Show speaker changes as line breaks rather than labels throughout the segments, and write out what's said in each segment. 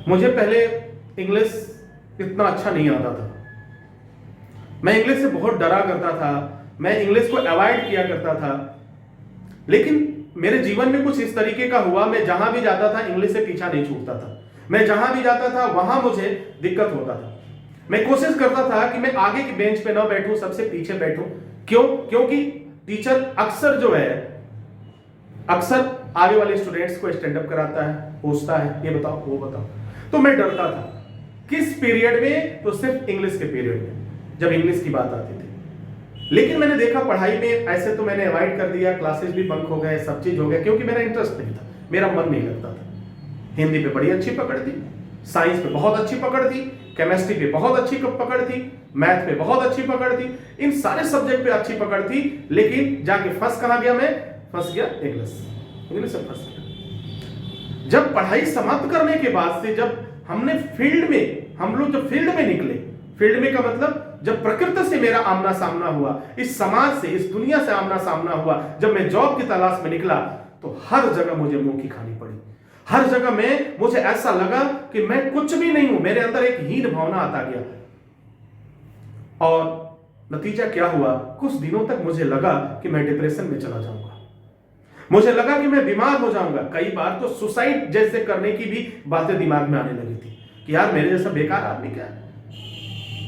मुझे पहले इंग्लिश इतना अच्छा नहीं आता था। मैं इंग्लिश से बहुत डरा करता था, मैं इंग्लिश को अवॉइड किया करता था। लेकिन मेरे जीवन में कुछ इस तरीके का हुआ, मैं जहां भी जाता था इंग्लिश से पीछा नहीं छूटता था। मैं जहां भी जाता था वहां मुझे दिक्कत होता था। मैं कोशिश करता था कि मैं आगे की बेंच पे ना बैठूं, सबसे पीछे बैठूं। क्यों? क्योंकि टीचर अक्सर जो है, अक्सर आगे वाले स्टूडेंट्स को स्टैंड अप कराता है, पूछता है ये बताओ वो बताओ। तो मैं डरता था। किस पीरियड में? तो सिर्फ इंग्लिश के पीरियड में, जब इंग्लिश की बात आती थी। लेकिन मैंने देखा पढ़ाई में ऐसे तो मैंने अवॉइड कर दिया, क्लासेस भी बंक हो गए, सब चीज हो गया, क्योंकि मेरा इंटरेस्ट नहीं था, मेरा मन नहीं लगता था। हिंदी पे बड़ी अच्छी पकड़ थी, साइंस पे बहुत अच्छी पकड़ थी, केमिस्ट्री पे बहुत अच्छी पकड़ थी, मैथ पे बहुत अच्छी पकड़ थी, इन सारे सब्जेक्ट पे अच्छी पकड़ थी। लेकिन जाके फंस कहां गया? मैं फंस गया इंग्लिश से फंस गया। जब पढ़ाई समाप्त करने के बाद से, जब हमने फील्ड में, हम लोग जब फील्ड में निकले, फील्ड में का मतलब जब प्रकृति से मेरा आमना सामना हुआ, इस समाज से, इस दुनिया से आमना सामना हुआ, जब मैं जॉब की तलाश में निकला, तो हर जगह मुझे मुंह की खानी पड़ी। हर जगह में मुझे ऐसा लगा कि मैं कुछ भी नहीं हूं, मेरे अंदर एक हीन भावना आता गया। और नतीजा क्या हुआ? कुछ दिनों तक मुझे लगा कि मैं डिप्रेशन में चला जाऊंगा, मुझे लगा कि मैं बीमार हो जाऊंगा। कई बार तो सुसाइड जैसे करने की भी बातें दिमाग में आने लगी थी कि यार मेरे जैसा बेकार आदमी क्या है,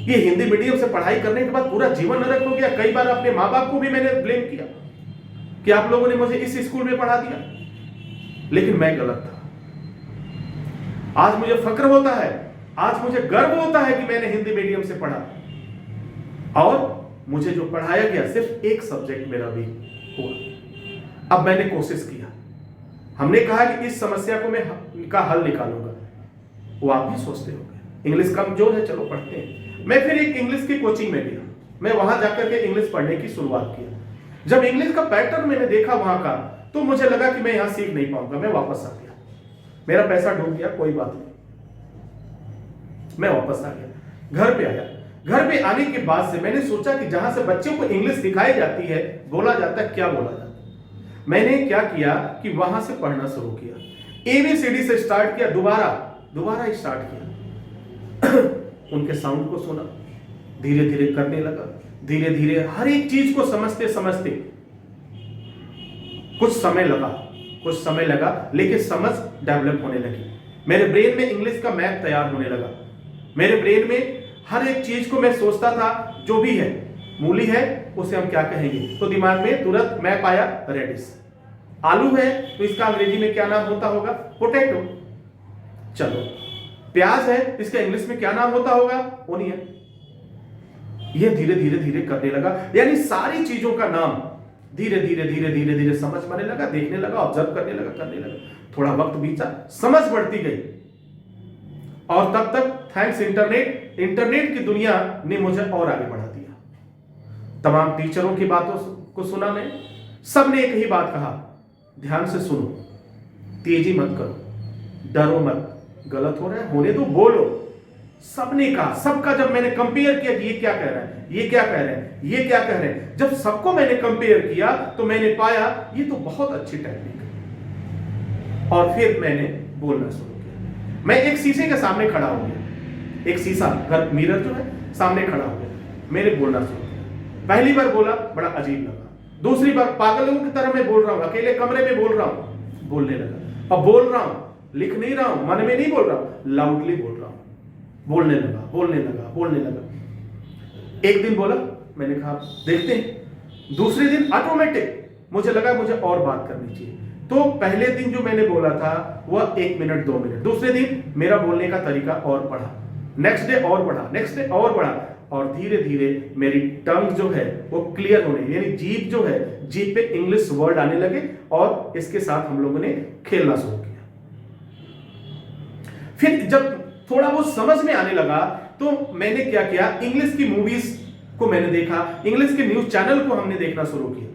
ये हिंदी मीडियम से पढ़ाई करने के बाद पूरा जीवन नरक हो गया। कई बार अपने माँ बाप को भी मैंने ब्लेम किया कि आप लोगों ने मुझे इस स्कूल में पढ़ा दिया, लेकिन मैं गलत था। आज मुझे फक्र होता है, आज मुझे गर्व होता है कि मैंने हिंदी मीडियम से पढ़ा और मुझे जो पढ़ाया गया सिर्फ एक सब्जेक्ट मेरा भी हुआ। अब मैंने कोशिश किया, हमने कहा कि इस समस्या को मैं का हल निकालूंगा। वो आप भी सोचते होंगे इंग्लिश कमजोर है, चलो पढ़ते हैं। मैं फिर एक इंग्लिश की कोचिंग में गया, मैं वहां जाकर के इंग्लिश पढ़ने की शुरुआत किया। जब इंग्लिश का पैटर्न मैंने देखा वहां का, तो मुझे लगा कि मैं यहां सीख नहीं पाऊंगा, मैं वापस आ गया। मेरा पैसा डूब गया, कोई बात नहीं, मैं वापस आ गया। घर पे आया, घर पे आने के बाद से मैंने सोचा कि जहां से बच्चों को इंग्लिश सिखाई जाती है, बोला जाता है, क्या बोला जाता है, मैंने क्या किया कि वहां से पढ़ना शुरू किया। एबीसीडी से स्टार्ट किया, दोबारा स्टार्ट किया। उनके साउंड को सुना, धीरे धीरे करने लगा, धीरे धीरे हर एक चीज को समझते समझते कुछ समय लगा, लेकिन समझ डेवलप होने लगी। मेरे ब्रेन में इंग्लिश का मैप तैयार होने लगा। मेरे ब्रेन में हर एक चीज को मैं सोचता था, जो भी है, मूली है उसे हम क्या कहेंगे, तो दिमाग में तुरंत मैप आया, रेडिश। आलू है तो इसका अंग्रेजी में क्या नाम होता होगा, पोटैटो। चलो, प्याज है, इसका इंग्लिश में क्या नाम होता होगा, ओनियन। ये धीरे धीरे धीरे करने लगा, यानी सारी चीजों का नाम धीरे धीरे धीरे धीरे धीरे समझ में आने लगा, देखने लगा, ऑब्जर्व करने लगा। थोड़ा वक्त बीता, समझ बढ़ती गई। और तब तक थैंक्स इंटरनेट की दुनिया ने मुझे और आगे बढ़ा दिया। तमाम टीचरों की बातों को सुना मैं, सबने एक ही बात कहा, ध्यान से सुनो, तेजी मत करो, डरो मत, गलत हो रहा है होने दो, बोलो। सबने कहा, सबका जब मैंने कंपेयर किया कि ये क्या कह रहा है, ये क्या कह रहे हैं, ये क्या कह रहे हैं, जब सबको मैंने कंपेयर किया तो मैंने पाया ये तो बहुत अच्छी टेक्निक है। और फिर मैंने बोलना शुरू किया। मैं एक शीशे के सामने खड़ा हो गया, एक शीशा, घर मिरर जो है, सामने खड़ा हो गया। मैंने बोलना शुरू किया। पहली बार बोला, बड़ा अजीब लगा। दूसरी बार पागलों की तरह मैं बोल रहा हूं, अकेले कमरे में बोल रहा हूं, बोलने लगा। अब बोल रहा हूं, लिख नहीं रहा हूं, मन में नहीं बोल रहा हूं, लाउडली बोल रहा हूं, बोलने लगा। एक दिन बोला, मैंने कहा देखते हैं। दूसरे दिन ऑटोमेटिक मुझे लगा मुझे और बात करनी चाहिए। तो पहले दिन जो मैंने बोला था वह 1 मिनट 2 मिनट, दूसरे दिन मेरा बोलने का तरीका और बढ़ा, नेक्स्ट डे और बढ़ा, नेक्स्ट डे और बढ़ा, और धीरे धीरे मेरी टंग जो है वो क्लियर होने, यानी जीभ जो है, जीभ पे इंग्लिश वर्ड आने लगे, और इसके साथ हम लोगों ने खेलना शुरू किया। फिर जब थोड़ा वो समझ में आने लगा तो मैंने क्या किया, इंग्लिश की मूवीज को मैंने देखा, इंग्लिश के न्यूज चैनल को हमने देखना शुरू किया।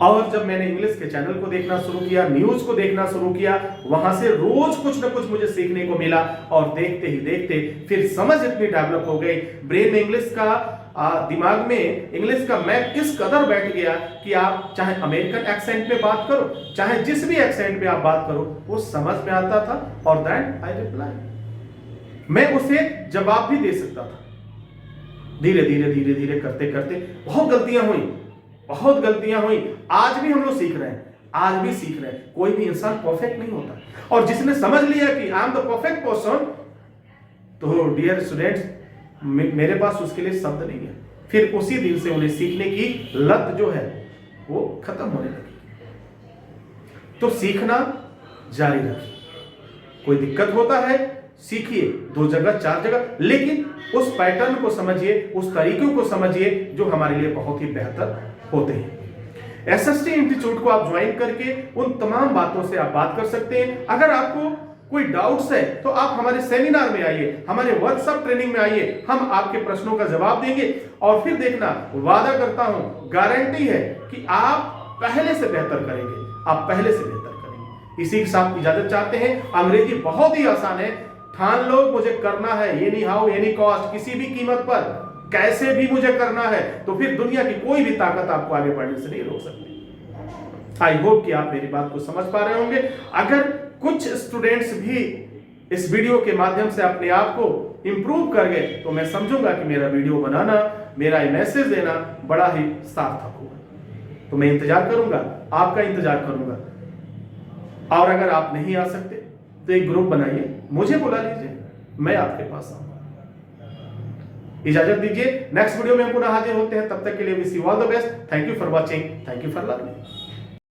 और जब मैंने इंग्लिश के चैनल को देखना शुरू किया, न्यूज को देखना शुरू किया, वहां से रोज कुछ ना कुछ मुझे सीखने को मिला। और देखते ही देखते फिर समझ इतनी डेवलप हो गई, ब्रेन में इंग्लिश का दिमाग में इंग्लिश का मैप इस कदर बैठ गया कि आप चाहे अमेरिकन एक्सेंट में बात करो, चाहे जिस भी एक्सेंट में आप बात करो, वो समझ में आता था। और देन आई रिप्लाई, मैं उसे जवाब भी दे सकता था। धीरे धीरे करते करते बहुत गलतियां हुई। आज भी हम लोग सीख रहे हैं, आज भी सीख रहे हैं। कोई भी इंसान परफेक्ट नहीं होता। और जिसने समझ लिया कि I am the perfect person, तो डियर स्टूडेंट्स, मेरे पास उसके लिए शब्द नहीं है। फिर उसी दिन से उन्हें सीखने की लत जो है वो खत्म होने लगी। तो सीखना जारी रखिए। कोई दिक्कत होता है, सीखिए 2 जगह 4 जगह, लेकिन उस पैटर्न को समझिए, उस तरीकों को समझिए जो हमारे लिए बहुत ही बेहतर होते हैं। एसएसटी इंस्टीट्यूट को आप ज्वाइन करके उन तमाम बातों से आप बात कर सकते हैं। अगर आपको कोई डाउट्स है तो आप हमारे सेमिनार में आइए, हमारे वर्कशॉप ट्रेनिंग में आइए, हम आपके प्रश्नों का जवाब देंगे। और फिर देखना, वादा करता हूं, गारंटी है कि आप पहले से बेहतर करेंगे। इसी के साथ इजाजत चाहते हैं। अंग्रेजी बहुत ही आसान है, ठान लो मुझे करना है, एनी हाउ एनी कॉस्ट, किसी भी कीमत पर, कैसे भी मुझे करना है, तो फिर दुनिया की कोई भी ताकत आपको आगे बढ़ने से नहीं रोक सकती। आई होप कि आप मेरी बात को समझ पा रहे होंगे। अगर कुछ स्टूडेंट्स भी इस वीडियो के माध्यम से अपने आप को इंप्रूव कर गए, तो मैं समझूंगा कि मेरा वीडियो बनाना, मेरा मैसेज देना बड़ा ही सार्थक हुआ। तो मैं इंतजार करूंगा, आपका इंतजार करूंगा। और अगर आप नहीं आ सकते तो एक ग्रुप बनाइए, मुझे बुला लीजिए, मैं आपके पास आऊंगा। इजाजत दीजिए, नेक्स्ट वीडियो में हम पुनः हाजिर होते हैं। तब तक के लिए wish you all the best. Thank you for watching, thank you for learning.